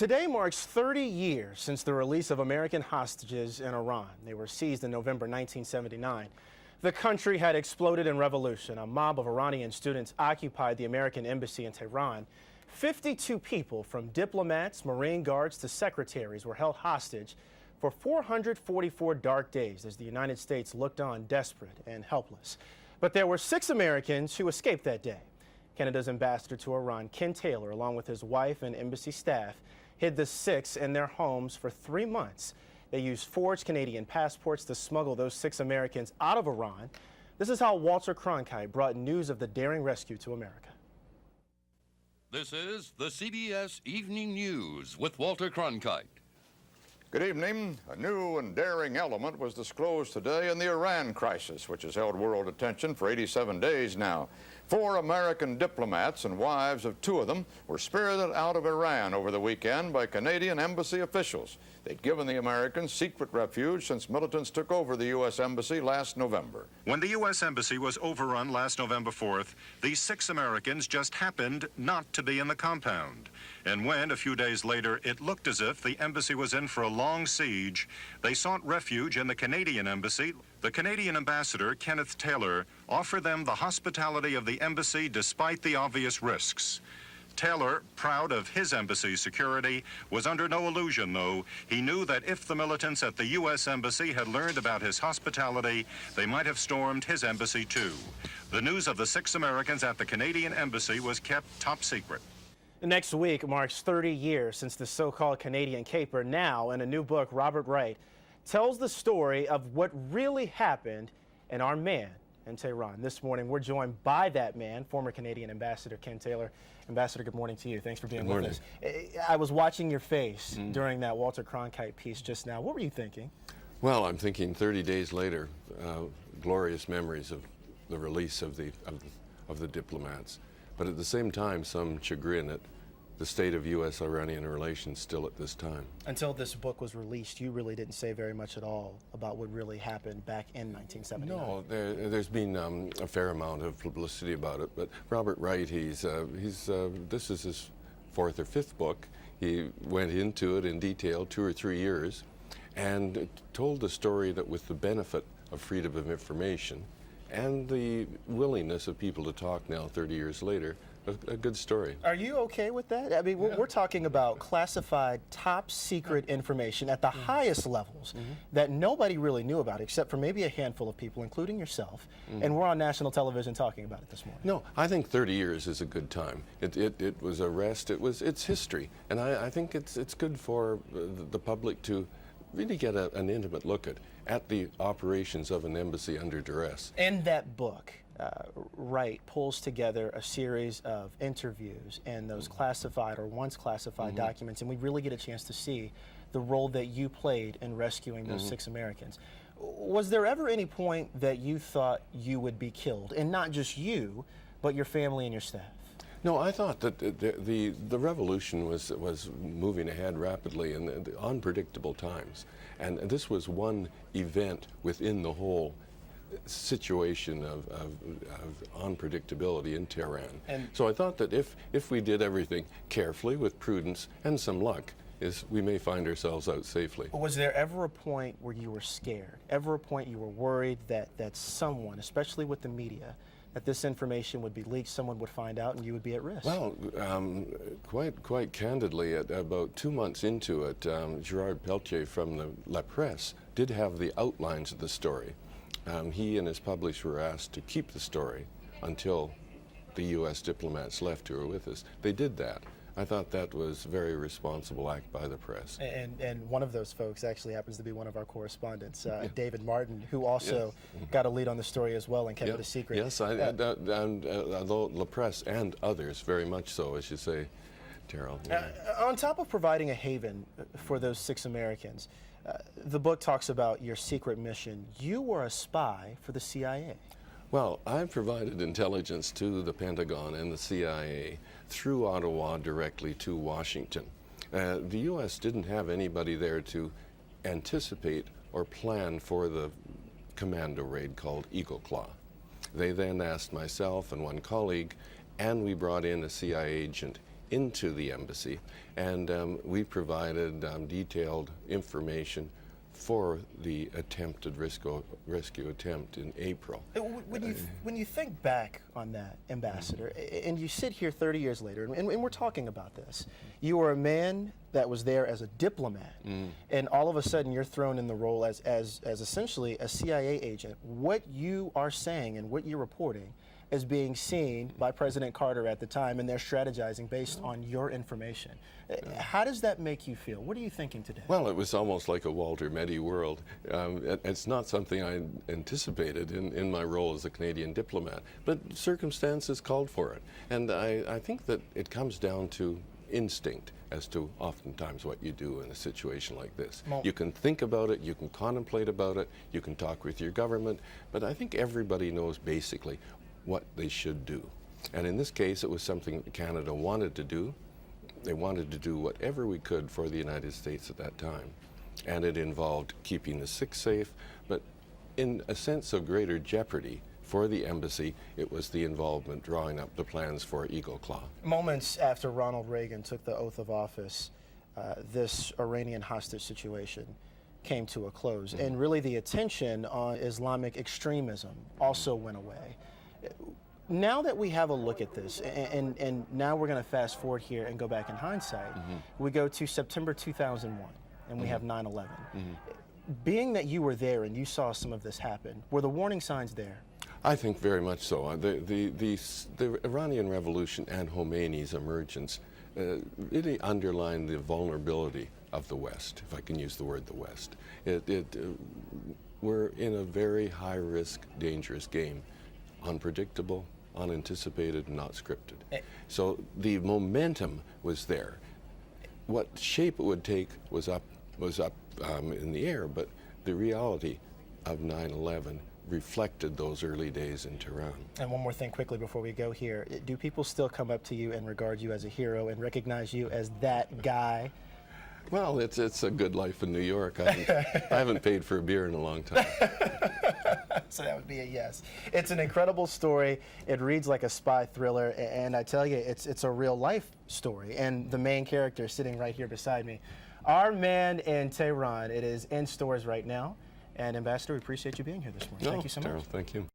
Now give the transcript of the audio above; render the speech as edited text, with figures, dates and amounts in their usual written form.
Today marks 30 years since the release of American hostages in Iran. They were seized in November 1979. The country had exploded in revolution. A mob of Iranian students occupied the American embassy in Tehran. 52 people, from diplomats, Marine Guards to secretaries, were held hostage for 444 dark days as the United States looked on desperate and helpless. But there were 6 Americans who escaped that day. Canada's ambassador to Iran, Ken Taylor, along with his wife and embassy staff, hid the 6 in their homes for 3 months. They used forged Canadian passports to smuggle those 6 Americans out of Iran. This is how Walter Cronkite brought news of the daring rescue to America. This is the CBS Evening News with Walter Cronkite. Good evening. A new and daring element was disclosed today in the Iran crisis, which has held world attention for 87 days now. 4 American diplomats and wives of 2 of them were spirited out of Iran over the weekend by Canadian embassy officials. They'd given the Americans secret refuge since militants took over the U.S. Embassy last November. When the U.S. Embassy was overrun last November 4th, these 6 Americans just happened not to be in the compound. And when, a few days later, it looked as if the embassy was in for a long siege, they sought refuge in the Canadian embassy. The Canadian ambassador, Kenneth Taylor, offered them the hospitality of the embassy despite the obvious risks. Taylor, proud of his embassy's security, was under no illusion, though. He knew that if the militants at the U.S. Embassy had learned about his hospitality, they might have stormed his embassy, too. The news of the 6 Americans at the Canadian Embassy was kept top secret. Next week marks 30 years since the so-called Canadian caper. Now, in a new book, Robert Wright tells the story of what really happened in our man in Tehran. This morning, we're joined by that man, former Canadian Ambassador Ken Taylor. Ambassador, good morning to you. Thanks for being with us. I was watching your face during that Walter Cronkite piece just now. What were you thinking? Well, I'm thinking 30 days later, glorious memories of the release of the diplomats, but at the same time, some chagrin at the state of U.S.-Iranian relations still at this time. Until this book was released, you really didn't say very much at all about what really happened back in 1979. No, there's been a fair amount of publicity about it, but Robert Wright, this is his 4th or 5th book. He went into it in detail 2 or 3 years and told the story that with the benefit of freedom of information and the willingness of people to talk now 30 years later, a good story. Are you okay with that? I mean, we're talking about classified, top secret information at the highest levels that nobody really knew about except for maybe a handful of people, including yourself, and we're on national television talking about it this morning. No, I think 30 years is a good time. It was a rest. It's history, and I think it's good for the public to really get an intimate look at the operations of an embassy under duress. In that book, Wright pulls together a series of interviews and those classified or once classified documents, and we really get a chance to see the role that you played in rescuing those 6 Americans. Was there ever any point that you thought you would be killed, and not just you, but your family and your staff? No, I thought that the revolution was moving ahead rapidly in the unpredictable times, and this was one event within the whole situation of unpredictability in Tehran. And so I thought that if we did everything carefully with prudence and some luck, we may find ourselves out safely. Was there ever a point where you were scared? Ever a point you were worried that someone, especially with the media, that this information would be leaked, someone would find out, and you would be at risk? Well, quite candidly, at about 2 months into it, Gerard Peltier from the La Presse did have the outlines of the story. He and his publisher were asked to keep the story until the U.S. diplomats left who were with us. They did that. I thought that was a very responsible act by the press. And one of those folks actually happens to be one of our correspondents, David Martin, who also got a lead on the story as well and kept it a secret. Yes, although La Presse and others, very much so, as you say, Terrell. On top of providing a haven for those 6 Americans, the book talks about your secret mission. You were a spy for the CIA. Well, I've provided intelligence to the Pentagon and the CIA through Ottawa directly to Washington. The U.S. didn't have anybody there to anticipate or plan for the commando raid called Eagle Claw. They then asked myself and one colleague, and we brought in a CIA agent into the embassy, and we provided detailed information for the attempted rescue attempt in April. When you think back on that, Ambassador, and you sit here 30 years later, and we're talking about this, you were a man that was there as a diplomat, and all of a sudden you're thrown in the role as essentially a CIA agent. What you are saying and what you're reporting is being seen by President Carter at the time, and they're strategizing based on your information. How does that make you feel? What are you thinking today? Well, it was almost like a Walter Mitty world. It's not something I anticipated in my role as a Canadian diplomat, but circumstances called for it. And I think that it comes down to instinct as to oftentimes what you do in a situation like this. You can think about it, you can contemplate about it, you can talk with your government, but I think everybody knows basically what they should do. And in this case, it was something that Canada wanted to do. They wanted to do whatever we could for the United States at that time. And it involved keeping the sick safe, but in a sense of greater jeopardy for the embassy, it was the involvement drawing up the plans for Eagle Claw. Moments after Ronald Reagan took the oath of office, this Iranian hostage situation came to a close. And really the attention on Islamic extremism also went away. Now that we have a look at this, and now we're going to fast forward here and go back in hindsight, we go to September 2001, and we have 9/11. Being that you were there and you saw some of this happen, were the warning signs there? I think very much so. The Iranian Revolution and Khomeini's emergence really underlined the vulnerability of the West, if I can use the word the West. We're in a very high-risk, dangerous game. Unpredictable, unanticipated, not scripted. So the momentum was there. What shape it would take was up in the air, but the reality of 9/11 reflected those early days in Tehran. And one more thing quickly before we go here. Do people still come up to you and regard you as a hero and recognize you as that guy? Well, it's a good life in New York. I haven't paid for a beer in a long time. So that would be a yes. It's an incredible story. It reads like a spy thriller, and I tell you, it's a real life story. And the main character is sitting right here beside me. Our Man in Tehran. It is in stores right now. And Ambassador, we appreciate you being here this morning. Thank you so much. Thank you.